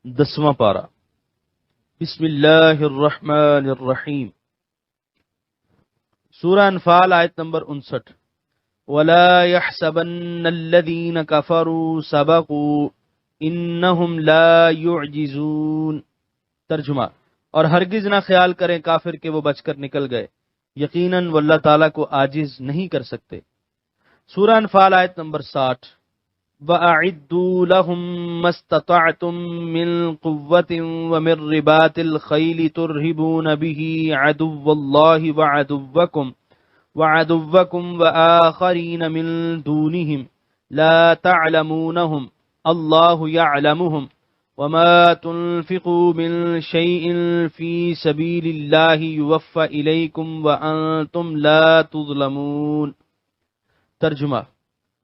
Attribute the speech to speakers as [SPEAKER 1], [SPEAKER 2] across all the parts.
[SPEAKER 1] 10واں پارہ۔ بسم اللہ الرحمن الرحیم۔ سورہ انفال آیت نمبر 59۔ وَلَا يَحْسَبَنَّ الَّذِينَ كَفَرُوا سَبَقُوا إِنَّهُمْ لَا يُعْجِزُونَ۔ ترجمہ: اور ہرگز نہ خیال کریں کافر کہ وہ بچ کر نکل گئے، یقیناً وہ اللہ تعالیٰ کو عاجز نہیں کر سکتے۔ سورہ انفال آیت نمبر 60۔ وَأَعِدُّوا لَهُم مَّا اسْتَطَعْتُم مِّن قُوَّةٍ وَمِن رِّبَاطِ الْخَيْلِ تُرْهِبُونَ بِهِ عَدُوَّ اللَّهِ وَعَدُوَّكُمْ وَآخَرِينَ مِن دُونِهِمْ لَا تَعْلَمُونَهُمْ اللَّهُ يَعْلَمُهُمْ وَمَا تُنْفِقُوا مِن شَيْءٍ فِي سَبِيلِ اللَّهِ يُوَفَّ إِلَيْكُمْ وَأَنْتُمْ لَا تُظْلَمُونَ۔ ترجمہ: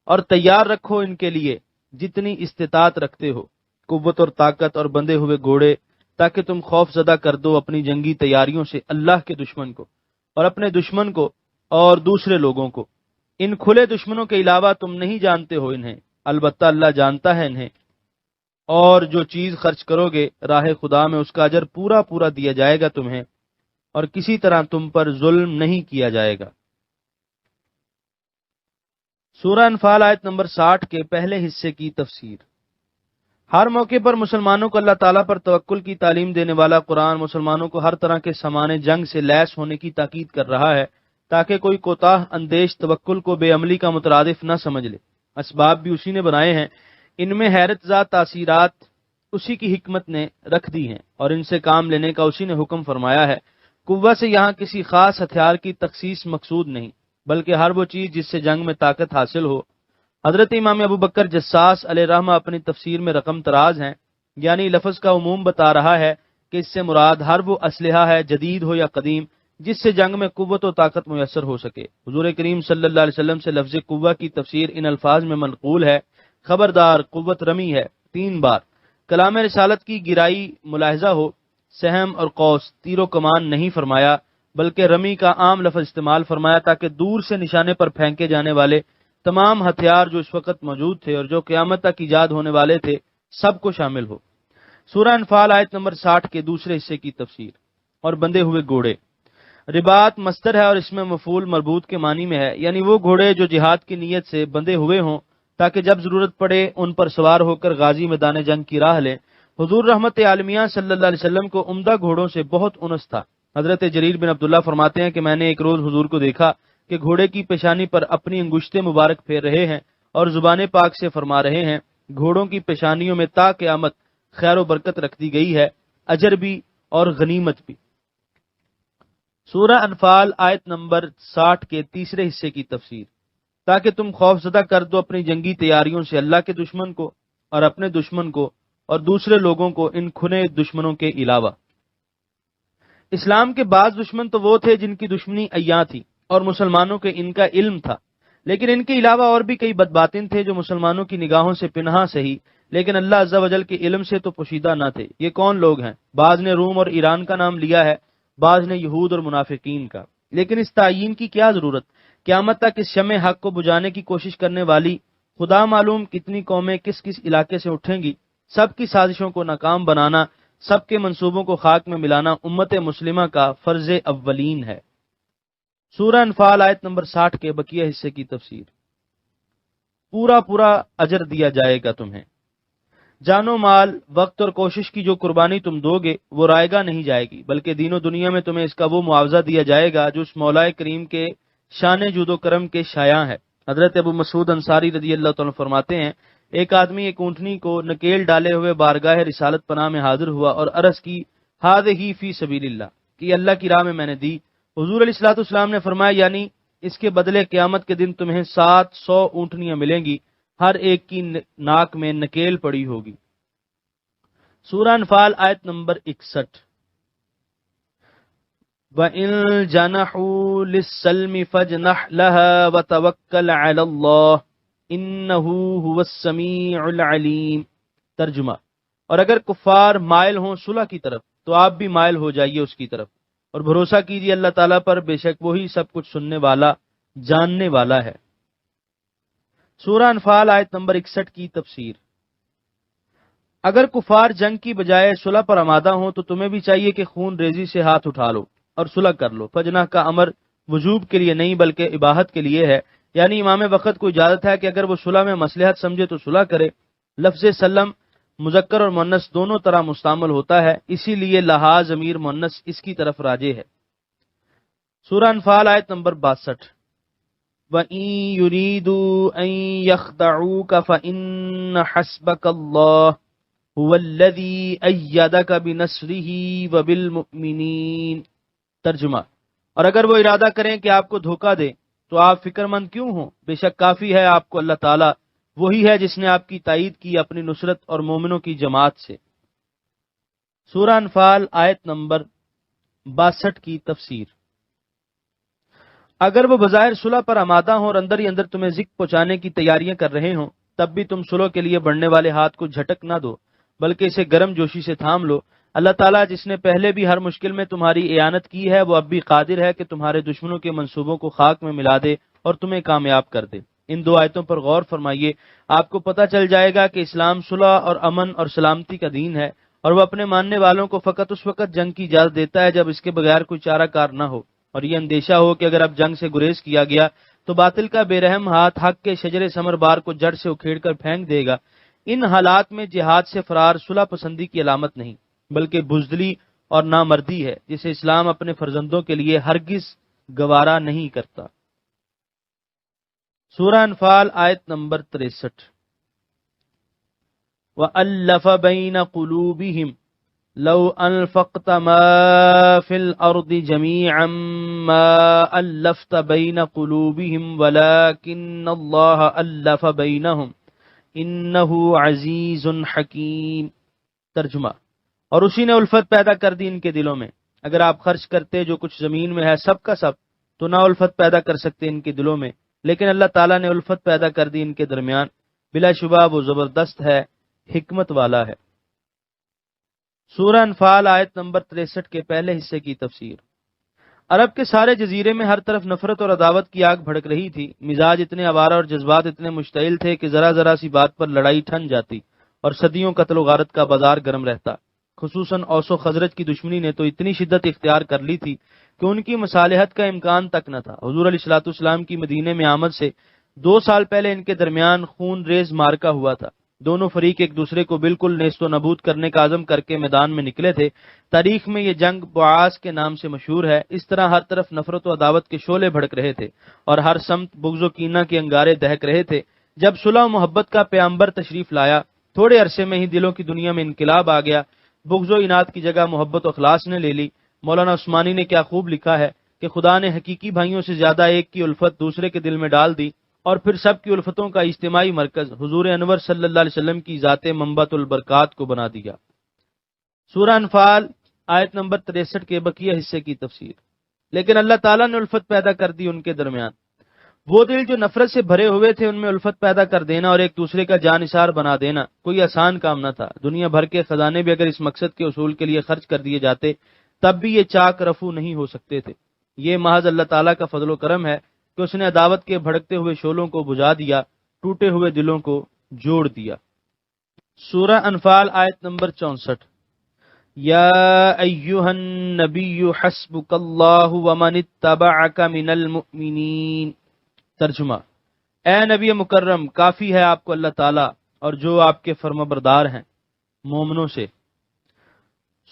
[SPEAKER 1] اور تیار رکھو ان کے لیے جتنی استطاعت رکھتے ہو، قوت اور طاقت اور بندھے ہوئے گھوڑے، تاکہ تم خوف زدہ کر دو اپنی جنگی تیاریوں سے اللہ کے دشمن کو اور اپنے دشمن کو اور دوسرے لوگوں کو۔ ان کھلے دشمنوں کے علاوہ تم نہیں جانتے ہو انہیں، البتہ اللہ جانتا ہے انہیں، اور جو چیز خرچ کرو گے راہ خدا میں اس کا اجر پورا پورا دیا جائے گا تمہیں، اور کسی طرح تم پر ظلم نہیں کیا جائے گا۔ سورہ انفال آیت نمبر 60 کے پہلے حصے کی تفسیر۔ ہر موقع پر مسلمانوں کو اللہ تعالیٰ پر توکل کی تعلیم دینے والا قرآن مسلمانوں کو ہر طرح کے سامان جنگ سے لیس ہونے کی تاکید کر رہا ہے، تاکہ کوئی کوتاہ اندیش توکل کو بے عملی کا مترادف نہ سمجھ لے۔ اسباب بھی اسی نے بنائے ہیں، ان میں حیرت زا تاثیرات اسی کی حکمت نے رکھ دی ہیں، اور ان سے کام لینے کا اسی نے حکم فرمایا ہے۔ قوت سے یہاں کسی خاص ہتھیار کی تخصیص مقصود نہیں، بلکہ ہر وہ چیز جس سے جنگ میں طاقت حاصل ہو۔ حضرت امام ابو بکر جساس علیہ رحمہ اپنی تفسیر میں رقم تراز ہیں، یعنی لفظ کا عموم بتا رہا ہے کہ اس سے مراد ہر وہ اسلحہ ہے، جدید ہو یا قدیم، جس سے جنگ میں قوت و طاقت میسر ہو سکے۔ حضور کریم صلی اللہ علیہ وسلم سے لفظ قوت کی تفسیر ان الفاظ میں منقول ہے: خبردار، قوت رمی ہے 3 بار۔ کلام رسالت کی گہرائی ملاحظہ ہو، سہم اور قوس، تیر و کمان نہیں فرمایا، بلکہ رمی کا عام لفظ استعمال فرمایا تاکہ دور سے نشانے پر پھینکے جانے والے تمام ہتھیار جو اس وقت موجود تھے اور جو قیامت تک ایجاد ہونے والے تھے سب کو شامل ہو۔ سورہ انفال آیت نمبر 60 کے دوسرے حصے کی تفسیر۔ اور بندھے ہوئے گھوڑے، رباط مصدر ہے اور اس میں مفعول مربوط کے معنی میں ہے، یعنی وہ گھوڑے جو جہاد کی نیت سے بندھے ہوئے ہوں تاکہ جب ضرورت پڑے ان پر سوار ہو کر غازی میدان جنگ کی راہ لیں۔ حضور رحمت عالمیہ صلی اللہ علیہ وسلم کو عمدہ گھوڑوں سے بہت انس تھا۔ حضرت جریر بن عبداللہ فرماتے ہیں کہ میں نے ایک روز حضور کو دیکھا کہ گھوڑے کی پیشانی پر اپنی انگشتیں مبارک پھیر رہے ہیں اور زبان پاک سے فرما رہے ہیں: گھوڑوں کی پیشانیوں میں تا قیامت خیر و برکت رکھ دی گئی ہے، اجر بھی اور غنیمت بھی۔ سورہ انفال آیت نمبر 60 کے تیسرے حصے کی تفسیر۔ تاکہ تم خوف زدہ کر دو اپنی جنگی تیاریوں سے اللہ کے دشمن کو اور اپنے دشمن کو اور دوسرے لوگوں کو، ان کھلے دشمنوں کے علاوہ۔ اسلام کے بعض دشمن تو وہ تھے جن کی دشمنی عیاں تھی اور مسلمانوں کے ان کا علم تھا، لیکن ان کے علاوہ اور بھی کئی بدباطن تھے جو مسلمانوں کی نگاہوں سے پنہاں سہی، لیکن اللہ عز و جل کے علم سے تو پوشیدہ نہ تھے۔ یہ کون لوگ ہیں؟ بعض نے روم اور ایران کا نام لیا ہے، بعض نے یہود اور منافقین کا، لیکن اس تعیین کی کیا ضرورت؟ قیامت تک اس شمع حق کو بجھانے کی کوشش کرنے والی خدا معلوم کتنی قومیں کس کس علاقے سے اٹھیں گی۔ سب کی سازشوں کو ناکام بنانا، سب کے منصوبوں کو خاک میں ملانا امت مسلمہ کا فرض اولین ہے۔ سورہ انفال آیت نمبر 60 کے بقیہ حصے کی تفسیر۔ پورا پورا اجر دیا جائے گا تمہیں۔ جان و مال، وقت اور کوشش کی جو قربانی تم دو گے وہ رائگاں نہیں جائے گی، بلکہ دین و دنیا میں تمہیں اس کا وہ معاوضہ دیا جائے گا جو اس مولا کریم کے شان جود و کرم کے شایع ہے۔ حضرت ابو مسعود انصاری رضی اللہ تعالیٰ فرماتے ہیں: ایک آدمی ایک اونٹنی کو نکیل ڈالے ہوئے بارگاہ رسالت پناہ میں حاضر ہوا اور عرض کی: ہذہ فی سبیل اللہ، کہ اللہ کی راہ میں میں نے دی۔ حضور علیہ الصلوۃ والسلام نے فرمایا: یعنی اس کے بدلے قیامت کے دن تمہیں 700 اونٹنیاں ملیں گی، ہر ایک کی ناک میں نکیل پڑی ہوگی۔ سورہ انفال آیت نمبر 61۔ وَإِن جَنَحُوا لِلسَّلْمِ فَاجْنَحْ لَهَا وَتَوَكَّلْ عَلَى اللَّهِ إِنَّهُ هُوَ السَّمِيعُ الْعَلِيمُ۔ ترجمہ: اور اگر کفار مائل ہوں صلح کی طرف تو آپ بھی مائل ہو جائیے اس کی طرف، اور بھروسہ کیجیے اللہ تعالیٰ پر، بے شک وہی سب کچھ سننے والا جاننے والا ہے۔ سورہ انفال آیت نمبر 61 کی تفسیر۔ اگر کفار جنگ کی بجائے صلح پر آمادہ ہوں تو تمہیں بھی چاہیے کہ خون ریزی سے ہاتھ اٹھا لو اور صلح کر لو۔ فجنہ کا امر وجوب کے لیے نہیں بلکہ اباحت کے لیے ہے، یعنی امام وقت کو اجازت ہے کہ اگر وہ صلح میں مصلحت سمجھے تو صلح کرے۔ لفظ سلم مذکر اور مؤنث دونوں طرح مستعمل ہوتا ہے، اسی لیے لہا ضمیر مؤنث اس کی طرف راجع ہے۔ سورہ انفال آیت نمبر 62۔ وَإِن يُرِيدُوا أَن يَخْدَعُوكَ فَإِنَّ حَسْبَكَ اللَّهُ هُوَ الَّذِي أَيَّدَكَ بِنَصْرِهِ وَبِالْمُؤْمِنِينَ۔ ترجمہ، اور اگر وہ ارادہ کریں کہ آپ کو دھوکہ دیں تو آپ فکر مند کیوں ہوں، بے شک کافی ہے آپ کو اللہ تعالیٰ، وہی ہے جس نے آپ کی تائید کی اپنی نصرت اور مومنوں کی جماعت سے۔ سورہ انفال آیت نمبر 62 کی تفسیر۔ اگر وہ بظاہر صلح پر آمادہ ہوں اور اندر ہی اندر تمہیں ذکر پہنچانے کی تیاریاں کر رہے ہوں، تب بھی تم صلح کے لیے بڑھنے والے ہاتھ کو جھٹک نہ دو بلکہ اسے گرم جوشی سے تھام لو۔ اللہ تعالیٰ جس نے پہلے بھی ہر مشکل میں تمہاری اعانت کی ہے، وہ اب بھی قادر ہے کہ تمہارے دشمنوں کے منصوبوں کو خاک میں ملا دے اور تمہیں کامیاب کر دے۔ ان دو آیتوں پر غور فرمائیے، آپ کو پتہ چل جائے گا کہ اسلام صلح اور امن اور سلامتی کا دین ہے، اور وہ اپنے ماننے والوں کو فقط اس وقت جنگ کی اجازت دیتا ہے جب اس کے بغیر کوئی چارہ کار نہ ہو، اور یہ اندیشہ ہو کہ اگر اب جنگ سے گریز کیا گیا تو باطل کا بے رحم ہاتھ حق کے شجر ثمر بار کو جڑ سے اکھیڑ کر پھینک دے گا۔ ان حالات میں جہاد سے فرار صلح پسندی کی علامت نہیں بلکہ بزدلی اور نامردی ہے، جسے اسلام اپنے فرزندوں کے لیے ہرگز گوارا نہیں کرتا۔ سورہ انفال آیت نمبر 63۔ وَأَلَّفَ بَيْنَ قُلُوبِهِمْ لَوْ أَنفَقْتَ مَا فِي الْأَرْضِ جَمِيعًا مَا أَلَّفْتَ بَيْنَ قُلُوبِهِمْ وَلَكِنَّ اللَّهَ أَلَّفَ بَيْنَهُمْ إِنَّهُ عَزِيزٌ حَكِيمٌ۔ ترجمہ، اور اسی نے الفت پیدا کر دی ان کے دلوں میں، اگر آپ خرچ کرتے جو کچھ زمین میں ہے سب کا سب تو نہ الفت پیدا کر سکتے ان کے دلوں میں، لیکن اللہ تعالیٰ نے الفت پیدا کر دی ان کے درمیان، بلا شبہ وہ زبردست ہے، حکمت والا ہے۔ سورہ انفال آیت نمبر 63 کے پہلے حصے کی تفسیر۔ عرب کے سارے جزیرے میں ہر طرف نفرت اور عداوت کی آگ بھڑک رہی تھی، مزاج اتنے آوارہ اور جذبات اتنے مشتعل تھے کہ ذرا ذرا سی بات پر لڑائی ٹھن جاتی اور صدیوں قتل و غارت کا بازار گرم رہتا۔ خصوصاً اوس و خزرج کی دشمنی نے تو اتنی شدت اختیار کر لی تھی کہ ان کی مصالحت کا امکان تک نہ تھا۔ حضور علیہ الصلوۃ والسلام کی مدینے میں آمد سے 2 سال پہلے ان کے درمیان خون ریز مارکا ہوا تھا، دونوں فریق ایک دوسرے کو بالکل نیست و نبود کرنے کا عزم کر کے میدان میں نکلے تھے۔ تاریخ میں یہ جنگ بعاث کے نام سے مشہور ہے۔ اس طرح ہر طرف نفرت و عداوت کے شعلے بھڑک رہے تھے اور ہر سمت بغض و کینہ کے انگارے دہک رہے تھے۔ جب صلح و محبت کا پیغمبر تشریف لایا، تھوڑے عرصے میں ہی دلوں کی دنیا میں انقلاب آ گیا، بغض و اناد کی جگہ محبت و اخلاص نے لے لی۔ مولانا عثمانی نے کیا خوب لکھا ہے کہ خدا نے حقیقی بھائیوں سے زیادہ ایک کی الفت دوسرے کے دل میں ڈال دی، اور پھر سب کی الفتوں کا اجتماعی مرکز حضور انور صلی اللہ علیہ وسلم کی ذات منبت البرکات کو بنا دیا۔ سورہ انفال آیت نمبر 63 کے بقیہ حصے کی تفسیر۔ لیکن اللہ تعالیٰ نے الفت پیدا کر دی ان کے درمیان۔ وہ دل جو نفرت سے بھرے ہوئے تھے ان میں الفت پیدا کر دینا اور ایک دوسرے کا جانثار بنا دینا کوئی آسان کام نہ تھا۔ دنیا بھر کے خزانے بھی اگر اس مقصد کے حصول کے لیے خرچ کر دیے جاتے تب بھی یہ چاک رفو نہیں ہو سکتے تھے۔ یہ محض اللہ تعالیٰ کا فضل و کرم ہے کہ اس نے عداوت کے بھڑکتے ہوئے شعلوں کو بجھا دیا، ٹوٹے ہوئے دلوں کو جوڑ دیا۔ سورہ انفال آیت نمبر 64۔ یا ایہا النبی حسبک اللہ ومن اتبعک من المؤمنین۔ ترجمہ، اے نبی مکرم، کافی ہے آپ کو اللہ تعالیٰ اور جو آپ کے فرمانبردار ہیں مومنوں سے۔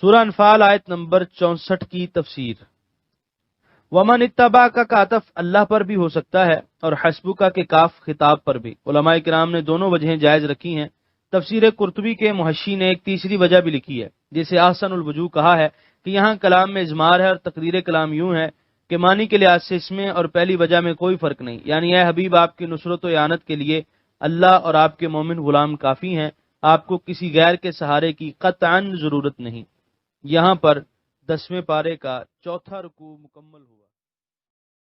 [SPEAKER 1] سورہ انفال آیت نمبر 64 کی تفسیر۔ ومن اتبع کا عطف اللہ پر بھی ہو سکتا ہے اور حسبک کے کاف خطاب پر بھی۔ علماء کرام نے دونوں وجہیں جائز رکھی ہیں۔ تفسیر قرطبی کے محشی نے ایک تیسری وجہ بھی لکھی ہے، جسے احسن الوجوہ کہا ہے کہ یہاں کلام میں اضمار ہے اور تقدیر کلام یوں ہے کہ معنی کے لحاظ سے اس میں اور پہلی وجہ میں کوئی فرق نہیں، یعنی اے حبیب آپ کی نصرت و اعانت کے لیے اللہ اور آپ کے مومن غلام کافی ہیں، آپ کو کسی غیر کے سہارے کی قطعاً ضرورت نہیں۔ یہاں پر 10ویں پارے کا 4تھا رکوع مکمل ہوا۔